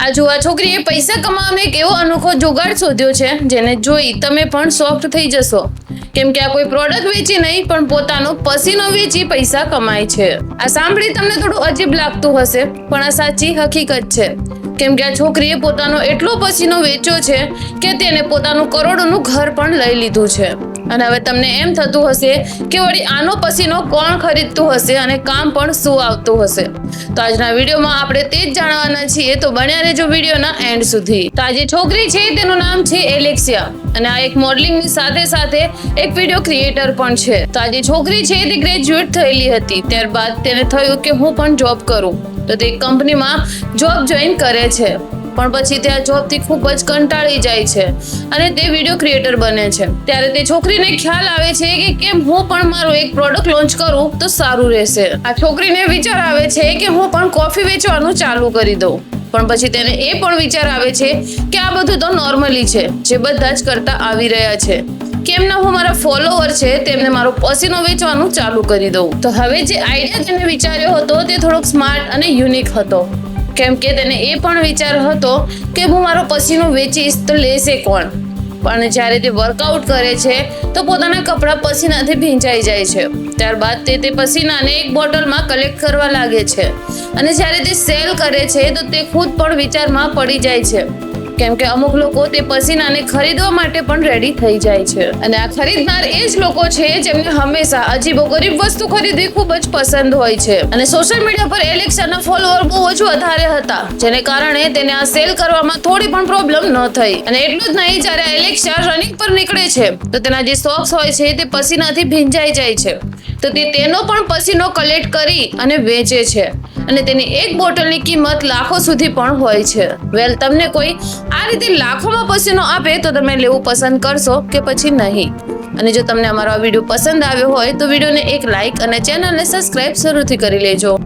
આ જુવા છોકરીએ પૈસા કમાવાનો એક એવો અનોખો જુગાડ શોધ્યો છે જેને જોઈ તમે પણ સોફ્ટ થઈ જશો, કેમ કે આ કોઈ પ્રોડક્ટ વેચી નહીં પણ પોતાનો પસીનો વેચી પૈસા કમાય છે। આ સાંભળી તમને થોડું અજીબ લાગતું હશે પણ આ સાચી હકીકત છે, કેમ કે આ છોકરીએ પોતાનો એટલો પસીનો વેચ્યો છે કે તેને પોતાનું કરોડોનું ઘર પણ લઈ લીધું છે। અને હવે તમને એમ થતું હશે કે વળી આનો પસીનો કોણ ખરીદતું હશે અને કામ પણ શું આવતું હશે। તો આજના વિડીયોમાં આપણે તે જ જાણવાના છીએ, તો બન્યા રહેજો વિડીયોના એન્ડ સુધી। તો આ જે છોકરી છે તેનું નામ છે એલેક્સિયા અને આ એક મોડલિંગની સાથે સાથે એક વિડીયો ક્રિએટર પણ છે। તો આ જે છોકરી છે તે ગ્રેજ્યુએટ થયેલી હતી, ત્યારબાદ તેને થયું કે હું પણ જોબ કરું, તો તે કંપનીમાં જોબ જોઈન કરે છે, પણ પછી તે આ જોબથી ખૂબ જ કંટાળી જાય છે અને તે વિડીયો ક્રિએટર બને છે। ત્યારે તે છોકરીને ખ્યાલ આવે છે કે કેમ હું પણ મારો એક પ્રોડક્ટ લોન્ચ કરું તો સારું રહેશે। આ છોકરીને વિચાર આવે છે કે હું પણ કોફી વેચવાનું ચાલુ કરી દઉં, પણ પછી તેને એ પણ વિચાર આવે છે કે આ બધું તો નોર્મલી છે, જે બધા જ કરતા આવી રહ્યા છે, કેમ ના હું મારા ફોલોવર છે તેમને મારો પસીનો વેચવાનું ચાલુ કરી દઉં। તો હવે જે આઈડિયા તેને વિચાર્યો હતો તે થોડોક સ્માર્ટ અને યુનિક હતો, કેમ કે તેને એ પણ વિચાર હતો કે હું મારો પસીનો વેચીશ તો લેશે કોણ। પણ જ્યારે તે વર્કઆઉટ કરે છે તો પોતાના કપડાં પસીનાથી ભીંજાઈ જાય છે, ત્યારબાદ તે પસીનાને એક બોટલમાં કલેક્ટ કરવા લાગે છે અને જ્યારે તે સેલ કરે છે તો તે ખુદ પણ વિચારમાં પડી જાય છે, કેમ કે અમુક લોકો તે પસીનાને ખરીદવા માટે પણ રેડી થઈ જાય છે અને આ ખરીદનાર એ જ લોકો છે જેમને હંમેશા અજીબોગરીબ વસ્તુ ખરીદવી ખૂબ જ પસંદ હોય છે। અને સોશિયલ મીડિયા પર એલેક્સિયાના ફોલોઅર બહુ જ વધારે હતા, જેને કારણે તેને આ સેલ કરવામાં થોડી પણ પ્રોબ્લેમ ન થઈ। અને એટલું જ નહીં, જ્યારે એલેક્સિયા રનિંગ પર નીકળે છે તો તેના જે સોક્સ હોય છે તે પસીનાથી ભીંજાઈ જાય છે, તો તે તેનો પણ પસીનો કલેક્ટ કરી અને વેચે છે અને તેની એક બોટલની કિંમત લાખો સુધી પણ હોય છે। વેલ, તમને કોઈ આ રીતે લાખોમાં પસીનો આપે તો તમે લેવું પસંદ કરશો કે પછી નહીં? અને જો તમને અમારો આ વિડીયો પસંદ આવ્યો હોય તો વિડીયોને એક લાઈક અને ચેનલને સબસ્ક્રાઇબ જરૂરથી કરી લેજો।